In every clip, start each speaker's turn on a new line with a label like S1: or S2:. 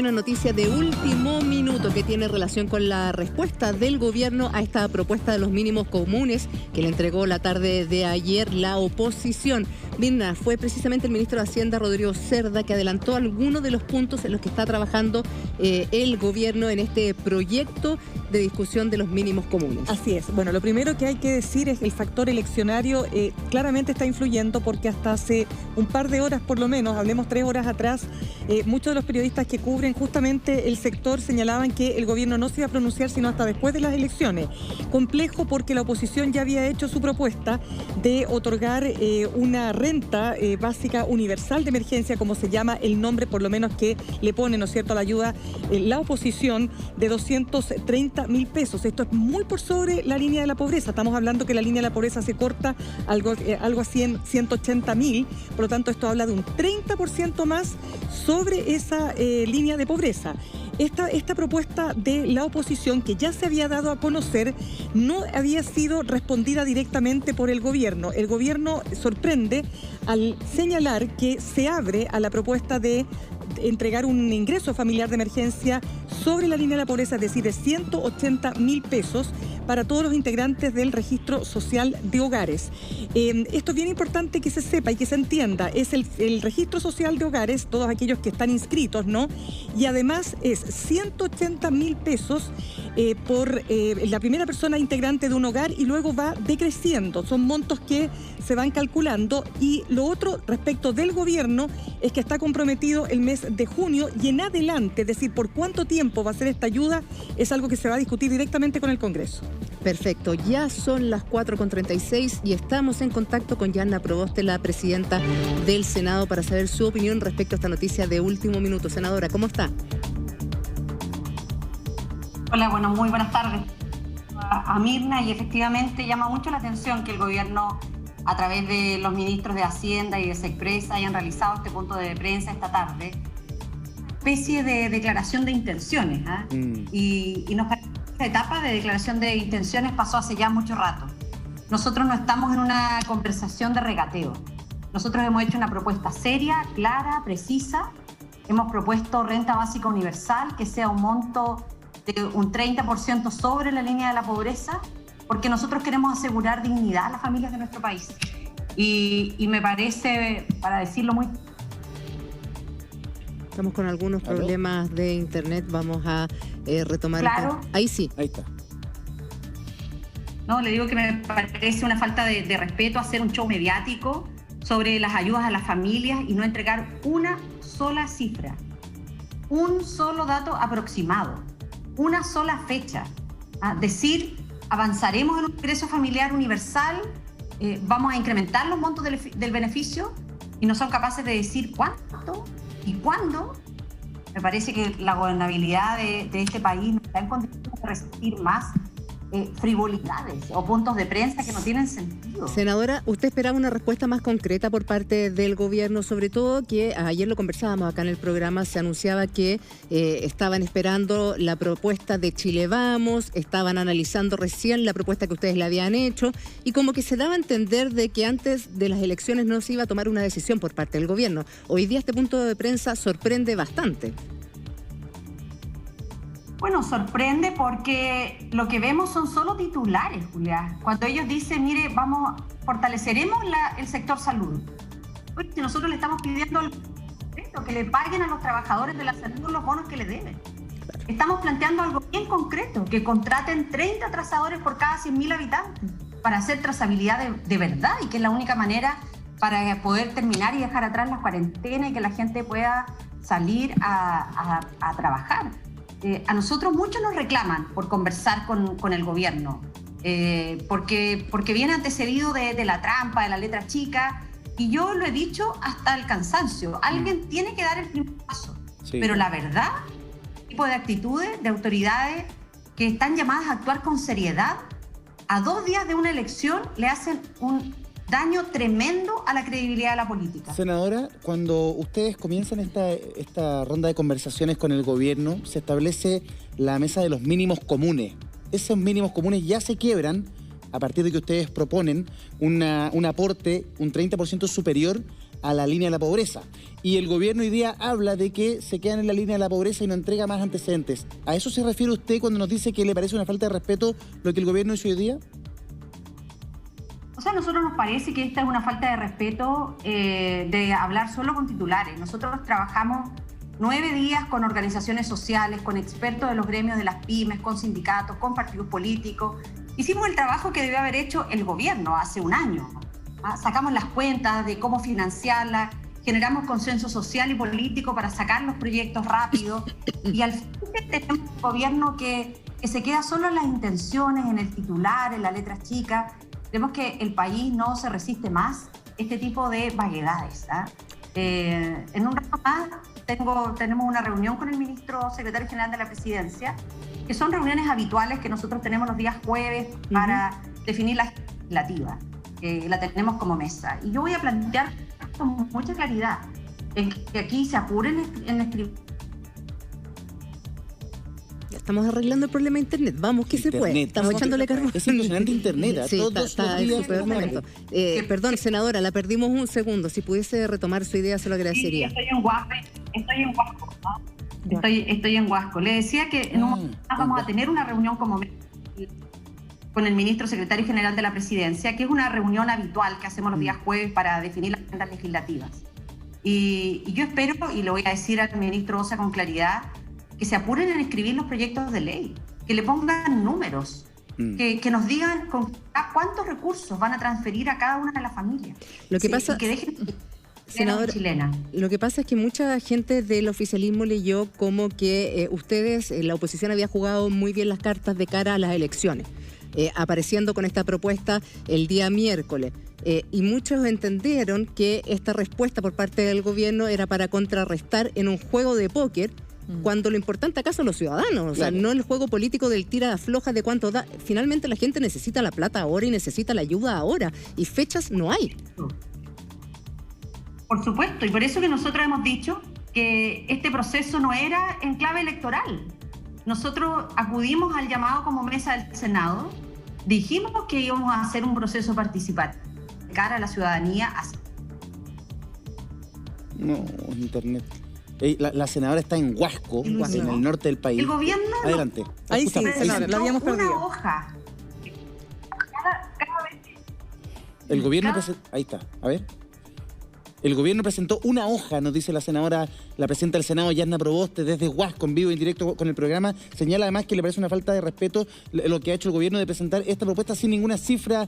S1: una noticia de último minuto que tiene relación con la respuesta del gobierno a esta propuesta de los mínimos comunes que le entregó la tarde de ayer la oposición. Mirna, fue precisamente el ministro de Hacienda, Rodrigo Cerda, que adelantó algunos de los puntos en los que está trabajando el gobierno en este proyecto de discusión de los mínimos comunes.
S2: Así es. Bueno, lo primero que hay que decir es que el factor eleccionario claramente está influyendo, porque hasta hace un par de horas por lo menos, hablemos 3 horas atrás, muchos de los periodistas que cubren justamente el sector señalaban que el gobierno no se iba a pronunciar sino hasta después de las elecciones. Complejo porque la oposición ya había hecho su propuesta de otorgar una renta básica universal de emergencia, como se llama el nombre por lo menos que le pone, ¿no es cierto?, a la ayuda la oposición, de 230.000 pesos. Esto es muy por sobre la línea de la pobreza. Estamos hablando que la línea de la pobreza se corta algo así en 180.000, por lo tanto esto habla de un 30% más sobre esa línea de pobreza. Esta propuesta de la oposición, que ya se había dado a conocer, no había sido respondida directamente por el gobierno. El gobierno sorprende al señalar que se abre a la propuesta de entregar un ingreso familiar de emergencia sobre la línea de la pobreza, es decir, de 180.000 pesos para todos los integrantes del registro social de hogares. Esto es bien importante que se sepa y que se entienda. Es el registro social de hogares, todos aquellos que están inscritos, ¿no? Y además es 180.000 pesos por la primera persona integrante de un hogar, y luego va decreciendo. Son montos que se van calculando. Y lo otro respecto del gobierno es que está comprometido el mes de junio y en adelante, es decir, por cuánto tiempo va a ser esta ayuda, es algo que se va a discutir directamente con el Congreso.
S1: Perfecto, ya son las 4:36 y estamos en contacto con Yanna Proboste, la presidenta del Senado, para saber su opinión respecto a esta noticia de último minuto. Senadora, ¿cómo está?
S3: Hola, bueno, muy buenas tardes a Mirna, y efectivamente llama mucho la atención que el gobierno, a través de los ministros de Hacienda y de Sexpress, hayan realizado este punto de prensa esta tarde, especie de declaración de intenciones, y nos parece que esta etapa de declaración de intenciones pasó hace ya mucho rato. Nosotros no estamos en una conversación de regateo. Nosotros hemos hecho una propuesta seria, clara, precisa. Hemos propuesto renta básica universal, que sea un monto de un 30% sobre la línea de la pobreza, porque nosotros queremos asegurar dignidad a las familias de nuestro país. Y me parece, para decirlo muy...
S1: Estamos con algunos problemas de internet, vamos a retomar.
S3: Claro.
S1: Ahí sí.
S4: Ahí está.
S3: No, le digo que me parece una falta de respeto hacer un show mediático sobre las ayudas a las familias y no entregar una sola cifra, un solo dato aproximado, una sola fecha. Decir, avanzaremos en un ingreso familiar universal, vamos a incrementar los montos del beneficio, y no son capaces de decir cuánto y cuándo. Me parece que la gobernabilidad de este país no está en condiciones de resistir más frivolidades o puntos de prensa que no tienen sentido.
S1: Senadora, ¿usted esperaba una respuesta más concreta por parte del gobierno? Sobre todo que ayer lo conversábamos acá en el programa, se anunciaba que estaban esperando la propuesta de Chile Vamos, estaban analizando recién la propuesta que ustedes le habían hecho, y como que se daba a entender de que antes de las elecciones no se iba a tomar una decisión por parte del gobierno. Hoy día este punto de prensa sorprende bastante.
S3: Bueno, sorprende porque lo que vemos son solo titulares, Julia. Cuando ellos dicen, mire, fortaleceremos el sector salud. Pues si nosotros le estamos pidiendo que le paguen a los trabajadores de la salud los bonos que le deben. Estamos planteando algo bien concreto, que contraten 30 trazadores por cada 100.000 habitantes para hacer trazabilidad de verdad, y que es la única manera para poder terminar y dejar atrás la cuarentena y que la gente pueda salir a trabajar. A nosotros muchos nos reclaman por conversar con el gobierno, porque viene antecedido de la trampa, de la letra chica, y yo lo he dicho hasta el cansancio. Alguien tiene que dar el primer paso, sí. Pero la verdad, este tipo de actitudes de autoridades que están llamadas a actuar con seriedad, a 2 días de una elección le hacen un daño tremendo a la credibilidad de la política.
S4: Senadora, cuando ustedes comienzan esta ronda de conversaciones con el gobierno, se establece la mesa de los mínimos comunes. Esos mínimos comunes ya se quiebran a partir de que ustedes proponen un aporte un 30% superior a la línea de la pobreza. Y el gobierno hoy día habla de que se quedan en la línea de la pobreza y no entrega más antecedentes. ¿A eso se refiere usted cuando nos dice que le parece una falta de respeto lo que el gobierno hizo hoy día?
S3: O sea, a nosotros nos parece que esta es una falta de respeto de hablar solo con titulares. Nosotros trabajamos 9 días con organizaciones sociales, con expertos de los gremios de las pymes, con sindicatos, con partidos políticos. Hicimos el trabajo que debió haber hecho el gobierno hace un año. Sacamos las cuentas de cómo financiarla, generamos consenso social y político para sacar los proyectos rápido. Y al fin tenemos un gobierno que se queda solo en las intenciones, en el titular, en la letra chica. Creemos que el país no se resiste más este tipo de vaguedades. En un rato más tenemos una reunión con el ministro secretario general de la Presidencia, que son reuniones habituales que nosotros tenemos los días jueves para definir la legislativa. La tenemos como mesa. Y yo voy a plantear con mucha claridad en que aquí se apuren en escribir.
S1: Estamos arreglando el problema de Internet. Vamos, que
S4: Internet.
S1: se puede. Estamos echándole carbón.
S4: Es impresionante Internet.
S1: Sí,
S4: todos
S1: está en su peor momento. Perdón, senadora, la perdimos un segundo. Si pudiese retomar su idea, se lo agradecería.
S3: Sí, estoy en Huasco, ¿no? Estoy en Huasco. Le decía que en un momento vamos a tener una reunión como con el ministro secretario general de la Presidencia, que es una reunión habitual que hacemos los días jueves para definir las agendas legislativas. Y yo espero, y lo voy a decir al ministro Osa con claridad, que se apuren en escribir los proyectos de ley, que le pongan números, que nos digan cuántos recursos van a transferir a cada una de las familias.
S1: Lo que pasa,
S3: y que dejen
S1: senadora,
S3: chilena.
S1: Lo que pasa es que mucha gente del oficialismo leyó como que ustedes, la oposición, había jugado muy bien las cartas de cara a las elecciones, apareciendo con esta propuesta el día miércoles. Y muchos entendieron que esta respuesta por parte del gobierno era para contrarrestar en un juego de póker, cuando lo importante acá son los ciudadanos, o sea, no el juego político del tira-afloja de cuánto da. Finalmente la gente necesita la plata ahora y necesita la ayuda ahora, y fechas no hay.
S3: Por supuesto, y por eso que nosotros hemos dicho que este proceso no era en clave electoral. Nosotros acudimos al llamado como mesa del Senado, dijimos que íbamos a hacer un proceso participativo de cara a la ciudadanía.
S4: No, Internet. La senadora está en Huasco, en el norte del país.
S3: El gobierno...
S4: Adelante.
S2: Ahí sí, senadora, la habíamos perdido.
S3: Una hoja. Cada vez...
S4: El gobierno ahí está, a ver. El gobierno presentó una hoja, nos dice la senadora, la presidenta del Senado, Yasna Proboste, desde Huasco, en vivo y en directo con el programa. Señala además que le parece una falta de respeto lo que ha hecho el gobierno de presentar esta propuesta sin ninguna cifra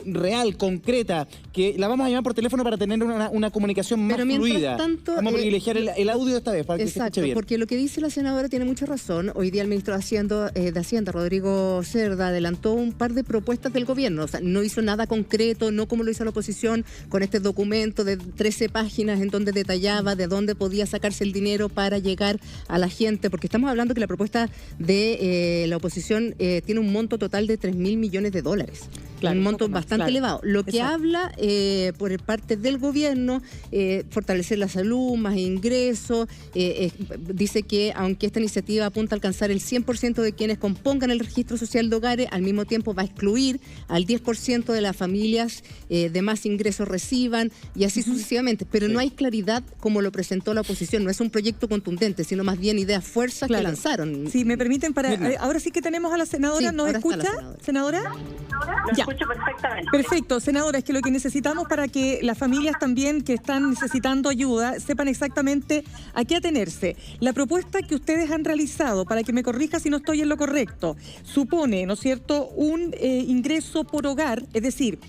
S4: real, concreta, que la vamos a llamar por teléfono para tener una comunicación más fluida.
S1: Tanto,
S4: vamos a privilegiar el audio esta vez para que se escuche bien.
S1: Porque lo que dice la senadora tiene mucha razón. Hoy día el ministro de Hacienda, Rodrigo Cerda, adelantó un par de propuestas del gobierno. O sea, no hizo nada concreto, no como lo hizo la oposición con este documento de 13 páginas en donde detallaba de dónde podía sacarse el dinero para llegar a la gente, porque estamos hablando que la propuesta de la oposición tiene un monto total de $3.000 millones. Claro, un monto bastante elevado. Lo que habla por parte del gobierno, fortalecer la salud, más ingresos, dice que aunque esta iniciativa apunta a alcanzar el 100% de quienes compongan el registro social de hogares, al mismo tiempo va a excluir al 10% de las familias de más ingresos reciban, y así sucesivamente. Pero no hay claridad como lo presentó la oposición. No es un proyecto contundente, sino más bien ideas fuerzas que lanzaron.
S2: Sí, me permiten ahora sí que tenemos a la senadora.
S1: Sí,
S2: ¿nos escucha, senadora?
S5: Lo escucho perfectamente.
S2: Perfecto, senadora, es que lo que necesitamos para que las familias también que están necesitando ayuda sepan exactamente a qué atenerse. La propuesta que ustedes han realizado, para que me corrija si no estoy en lo correcto, supone, ¿no es cierto?, un ingreso por hogar, es decir,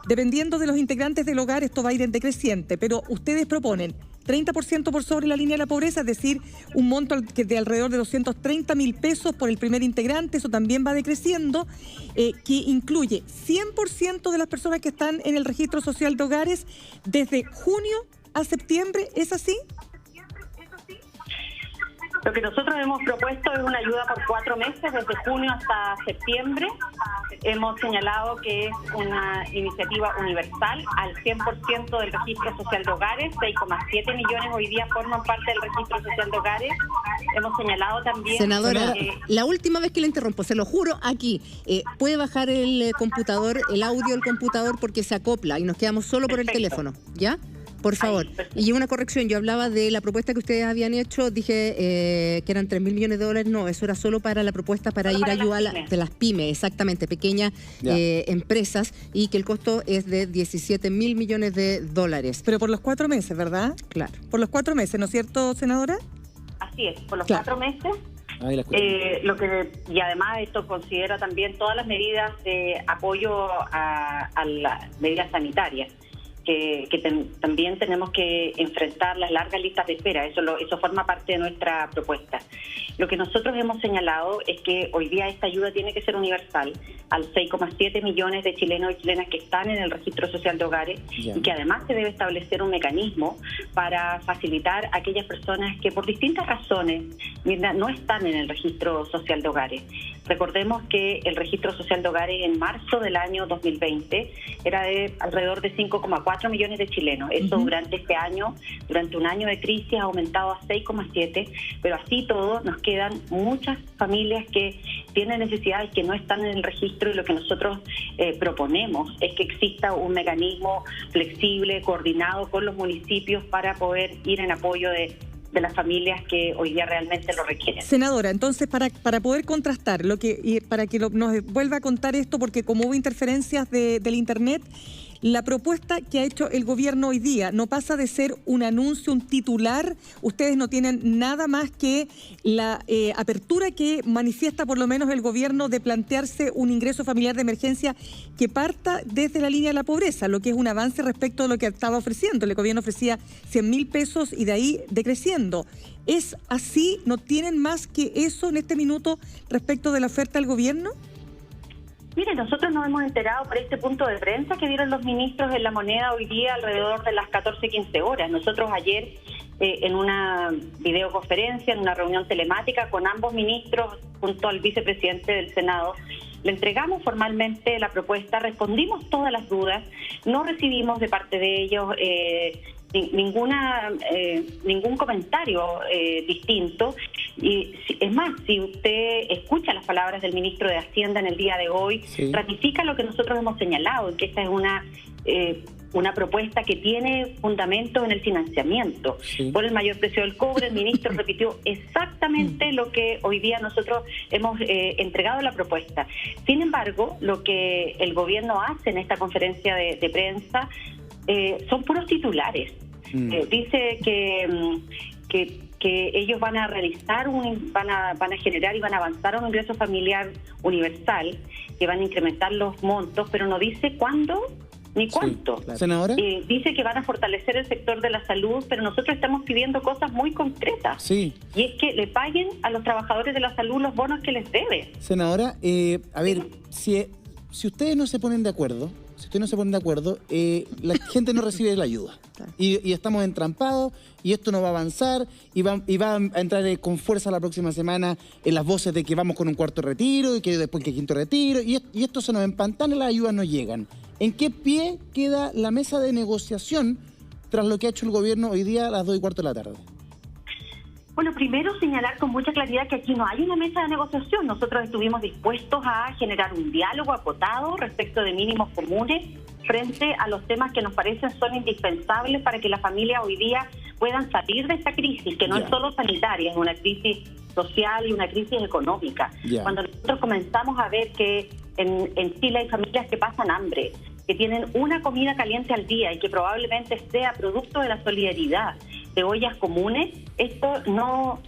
S2: dependiendo de los integrantes del hogar, esto va a ir en decreciente, pero ustedes proponen 30% por sobre la línea de la pobreza, es decir, un monto de alrededor de 230.000 pesos por el primer integrante. Eso también va decreciendo, que incluye 100% de las personas que están en el registro social de hogares desde junio a septiembre. ¿Es así?
S5: Lo que nosotros hemos propuesto es una ayuda por 4 meses, desde junio hasta septiembre. Hemos señalado que es una iniciativa universal al 100% del registro social de hogares. 6,7 millones hoy día forman parte del registro social de hogares. Hemos señalado también...
S1: Senadora, la última vez que le interrumpo, se lo juro, aquí, puede bajar el computador, el audio del computador, porque se acopla y nos quedamos solo por el teléfono, ¿ya? Por favor.
S5: Ahí,
S1: y una corrección, yo hablaba de la propuesta que ustedes habían hecho, dije que eran 3.000 millones de dólares, no, eso era solo para la propuesta para
S5: solo
S1: ir a
S5: para
S1: ayudar de las pymes, exactamente, pequeñas empresas, y que el costo es de 17.000 millones de dólares.
S2: Pero por los 4 meses, ¿verdad?
S1: Claro.
S2: Por los 4 meses, ¿no es cierto, senadora?
S5: Así es, por los
S2: Claro.
S5: 4 meses.
S4: Ahí la
S5: Y además esto considera también todas las medidas de apoyo a las medidas sanitarias, que también tenemos que enfrentar las largas listas de espera. Eso forma parte de nuestra propuesta. Lo que nosotros hemos señalado es que hoy día esta ayuda tiene que ser universal al 6,7 millones de chilenos y chilenas que están en el registro social de hogares, y que además se debe establecer un mecanismo para facilitar a aquellas personas que por distintas razones no están en el registro social de hogares. Recordemos que el registro social de hogares en marzo del año 2020 era de alrededor de 5,4 millones de chilenos. Eso durante este año, durante un año de crisis, ha aumentado a 6,7, pero así todo nos quedan muchas familias que tienen necesidades que no están en el registro, y lo que nosotros proponemos es que exista un mecanismo flexible, coordinado con los municipios para poder ir en apoyo de las familias que hoy día realmente lo requieren.
S2: Senadora, entonces para poder contrastar para que nos vuelva a contar esto, porque como hubo interferencias del internet, la propuesta que ha hecho el gobierno hoy día no pasa de ser un anuncio, un titular. Ustedes no tienen nada más que la apertura que manifiesta por lo menos el gobierno de plantearse un ingreso familiar de emergencia que parta desde la línea de la pobreza, lo que es un avance respecto a lo que estaba ofreciendo. El gobierno ofrecía 100.000 pesos y de ahí decreciendo. ¿Es así? ¿No tienen más que eso en este minuto respecto de la oferta del gobierno?
S5: Mire, nosotros nos hemos enterado por este punto de prensa que dieron los ministros en La Moneda hoy día alrededor de las 14:15 horas. Nosotros ayer, en una videoconferencia, en una reunión telemática con ambos ministros, junto al vicepresidente del Senado, le entregamos formalmente la propuesta, respondimos todas las dudas, no recibimos de parte de ellos ningún comentario distinto. Y es más, si usted escucha las palabras del ministro de Hacienda en el día de hoy, ratifica lo que nosotros hemos señalado, que esta es una propuesta que tiene fundamento en el financiamiento. Por el mayor precio del cobre, el ministro repitió exactamente lo que hoy día nosotros hemos entregado en la propuesta. Sin embargo, lo que el gobierno hace en esta conferencia de prensa son puros titulares. Dice que ellos van a realizar, van a generar y van a avanzar un ingreso familiar universal, que van a incrementar los montos, pero no dice cuándo ni cuánto.
S4: Claro. ¿Senadora?
S5: Dice que van a fortalecer el sector de la salud, pero nosotros estamos pidiendo cosas muy concretas. Y es que le paguen a los trabajadores de la salud los bonos que les debe.
S4: Senadora, a ver, si ustedes no se ponen de acuerdo, la gente no recibe la ayuda. Y estamos entrampados, y esto no va a avanzar, y va a entrar con fuerza la próxima semana en las voces de que vamos con un cuarto retiro, y que después que quinto retiro, y esto se nos empantana y las ayudas no llegan. ¿En qué pie queda la mesa de negociación tras lo que ha hecho el gobierno hoy día a las 2:15 de la tarde?
S5: Bueno, primero señalar con mucha claridad que aquí no hay una mesa de negociación. Nosotros estuvimos dispuestos a generar un diálogo acotado respecto de mínimos comunes frente a los temas que nos parecen son indispensables para que las familias hoy día puedan salir de esta crisis, que no es solo sanitaria, es una crisis social y una crisis económica. Cuando nosotros comenzamos a ver que en Chile hay familias que pasan hambre, que tienen una comida caliente al día y que probablemente sea producto de la solidaridad de ollas comunes, esto no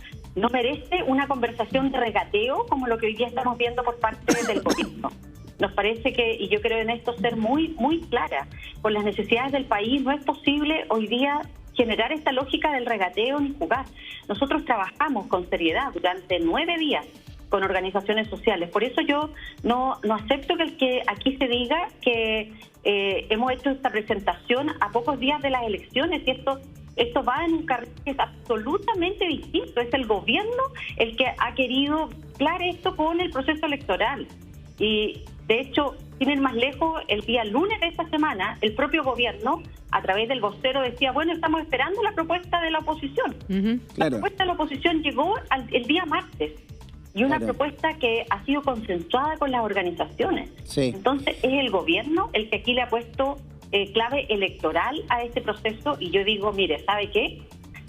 S5: merece una conversación de regateo como lo que hoy día estamos viendo por parte del gobierno. Nos parece que, y yo creo en esto ser muy, muy clara, con las necesidades del país no es posible hoy día generar esta lógica del regateo ni jugar. Nosotros trabajamos con seriedad durante 9 días con organizaciones sociales. Por eso yo no acepto que aquí se diga que hemos hecho esta presentación a pocos días de las elecciones, y esto va en un carril que es absolutamente distinto. Es el gobierno el que ha querido mezclar esto con el proceso electoral. Y de hecho, sin ir más lejos, el día lunes de esta semana, el propio gobierno, a través del vocero, decía, bueno, estamos esperando la propuesta de la oposición. La propuesta de la oposición llegó el día martes. Y una propuesta que ha sido consensuada con las organizaciones. Entonces, es el gobierno el que aquí le ha puesto clave electoral a este proceso, y yo digo, mire, ¿sabe qué?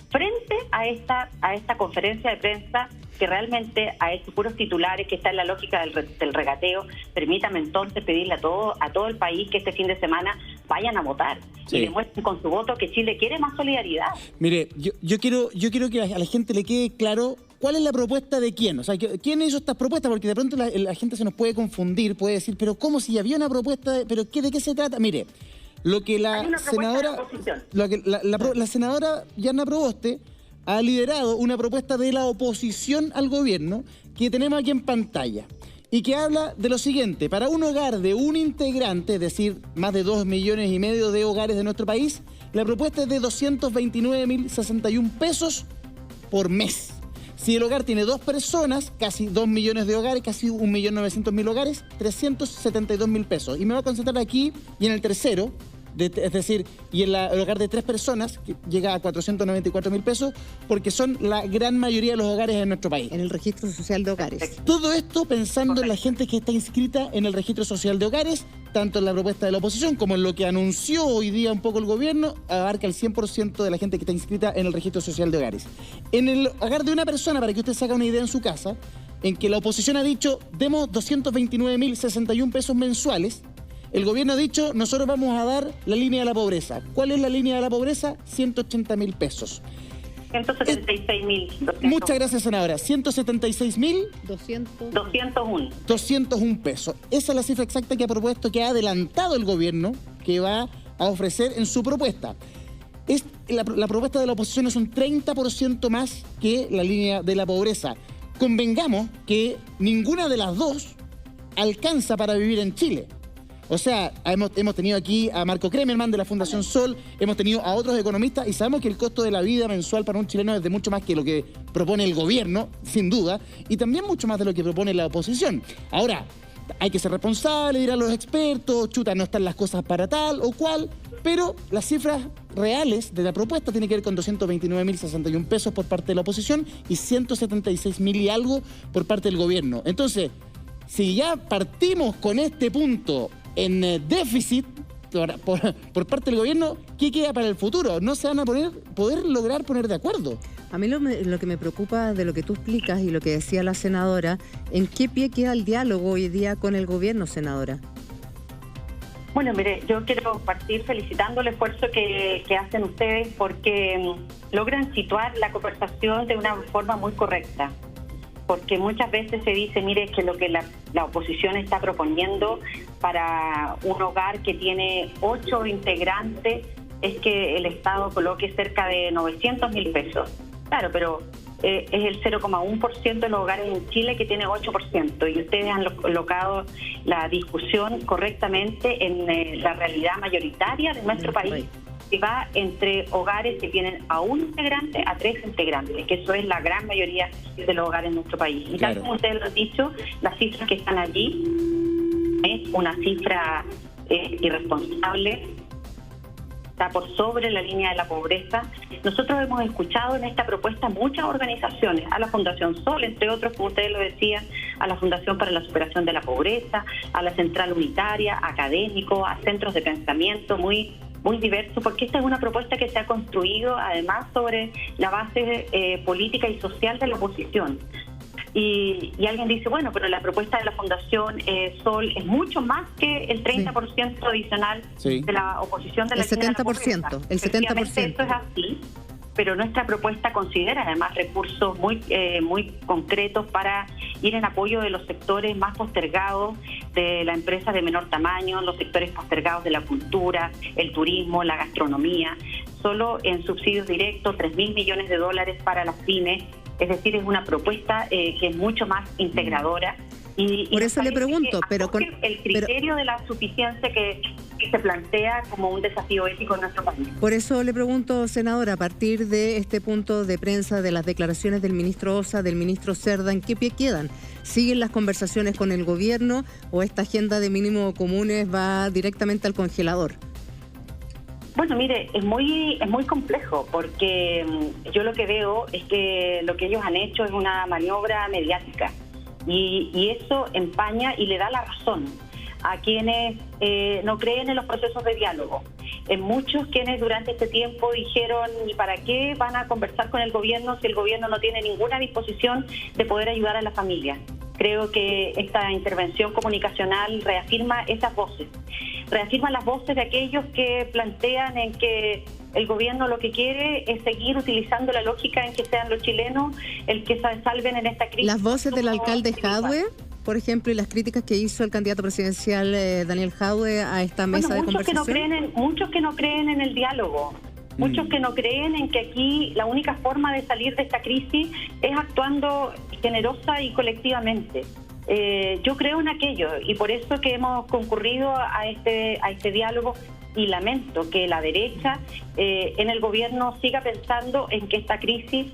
S5: Frente a esta conferencia de prensa, que realmente a estos puros titulares, que está en la lógica del regateo, permítame entonces pedirle a todo el país que este fin de semana vayan a votar, sí, y demuestren con su voto que Chile quiere más solidaridad.
S4: Mire, yo quiero que a la gente le quede claro cuál es la propuesta de quién. O sea, ¿quién hizo estas propuestas? Porque de pronto la gente se nos puede confundir, puede decir, pero ¿cómo si había una propuesta? ¿Pero de qué se trata? Mire, lo que la senadora Yarna Proboste ha liderado una propuesta de la oposición al gobierno que tenemos aquí en pantalla y que habla de lo siguiente: para un hogar de un integrante, es decir, más de 2,5 millones de hogares de nuestro país, la propuesta es de 229.061 pesos por mes. Si el hogar tiene 2 personas, casi 2 millones de hogares, casi 1.900.000 hogares, 372.000 pesos. Y me voy a concentrar aquí y en el tercero, es decir, y en el hogar de 3 personas, que llega a 494.000 pesos, porque son la gran mayoría de los hogares en nuestro país.
S1: En el registro social de hogares.
S4: Todo esto pensando en la gente que está inscrita en el registro social de hogares, tanto en la propuesta de la oposición como en lo que anunció hoy día un poco el gobierno, abarca el 100% de la gente que está inscrita en el registro social de hogares. En el hogar de una persona, para que usted se haga una idea en su casa, en que la oposición ha dicho, demos 229.061 pesos mensuales, el gobierno ha dicho, nosotros vamos a dar la línea de la pobreza. ¿Cuál es la línea de la pobreza? 180.000 pesos.
S5: 176.000.
S4: Muchas gracias, senadora. 176.201 pesos. Esa es la cifra exacta que ha propuesto, que ha adelantado el gobierno, que va a ofrecer en su propuesta. La propuesta de la oposición es un 30% más que la línea de la pobreza. Convengamos que ninguna de las dos alcanza para vivir en Chile. O sea, hemos tenido aquí a Marco Kremerman de la Fundación Sol, hemos tenido a otros economistas y sabemos que el costo de la vida mensual para un chileno es de mucho más que lo que propone el gobierno, sin duda, y también mucho más de lo que propone la oposición. Ahora, hay que ser responsable, dirán los expertos, chuta, no están las cosas para tal o cual, pero las cifras reales de la propuesta tienen que ver con 229.061 pesos por parte de la oposición y 176.000 y algo por parte del gobierno. Entonces, si ya partimos con este punto en déficit por parte del gobierno, ¿qué queda para el futuro? No se van a poder lograr poner de acuerdo.
S1: A mí lo que me preocupa de lo que tú explicas y lo que decía la senadora, ¿en qué pie queda el diálogo hoy día con el gobierno, senadora?
S5: Bueno, mire, yo quiero partir felicitando el esfuerzo que hacen ustedes porque logran situar la conversación de una forma muy correcta. Porque muchas veces se dice, mire, que lo que la oposición está proponiendo para un hogar que tiene 8 integrantes es que el Estado coloque cerca de 900.000 pesos. Claro, pero es el 0,1% de los hogares en Chile que tiene 8%, y ustedes han colocado la discusión correctamente en la realidad mayoritaria de nuestro país, que va entre hogares que tienen a un integrante a 3 integrantes, que eso es la gran mayoría de los hogares en nuestro país. Y tal como ustedes lo han dicho, las cifras que están allí es una cifra irresponsable, está por sobre la línea de la pobreza. Nosotros hemos escuchado en esta propuesta muchas organizaciones, a la Fundación Sol, entre otros, como ustedes lo decían, a la Fundación para la Superación de la Pobreza, a la Central Unitaria, a académicos, a centros de pensamiento muy diverso, porque esta es una propuesta que se ha construido además sobre la base política y social de la oposición. Y alguien dice, bueno, pero la propuesta de la Fundación Sol es mucho más que el 30% adicional de la oposición de la línea de la pobreza.
S1: El 70%.
S5: Esto es así, pero nuestra propuesta considera además recursos muy concretos para ir en apoyo de los sectores más postergados de la empresa de menor tamaño, los sectores postergados de la cultura, el turismo, la gastronomía. Solo en subsidios directos, $3.000 millones para las pymes. Es decir, es una propuesta que es mucho más integradora. Y
S1: por eso le pregunto, pero
S5: el criterio de la suficiencia que se plantea como un desafío ético en nuestro país.
S1: Por eso le pregunto, senadora, a partir de este punto de prensa, de las declaraciones del ministro Ossa, del ministro Cerda, ¿en qué pie quedan? ¿Siguen las conversaciones con el gobierno o esta agenda de mínimos comunes va directamente al congelador?
S5: Bueno, mire, es muy complejo porque yo lo que veo es que lo que ellos han hecho es una maniobra mediática y eso empaña y le da la razón a quienes no creen en los procesos de diálogo. en muchos quienes durante este tiempo dijeron, ¿y para qué van a conversar con el gobierno si el gobierno no tiene ninguna disposición de poder ayudar a la familia? Creo que esta intervención comunicacional reafirma esas voces, reafirma las voces de aquellos que plantean en que el gobierno lo que quiere es seguir utilizando la lógica en que sean los chilenos el que se salven en esta crisis.
S1: Las voces del alcalde Jadwe, por ejemplo, y las críticas que hizo el candidato presidencial Daniel Jadwe a esta mesa de conversación.
S5: Muchos que no creen en el diálogo. Muchos que no creen en que aquí la única forma de salir de esta crisis es actuando generosa y colectivamente. Yo creo en aquello y por eso que hemos concurrido a este diálogo y lamento que la derecha en el gobierno siga pensando en que esta crisis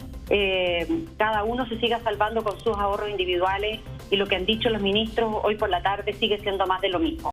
S5: cada uno se siga salvando con sus ahorros individuales y lo que han dicho los ministros hoy por la tarde sigue siendo más de lo mismo.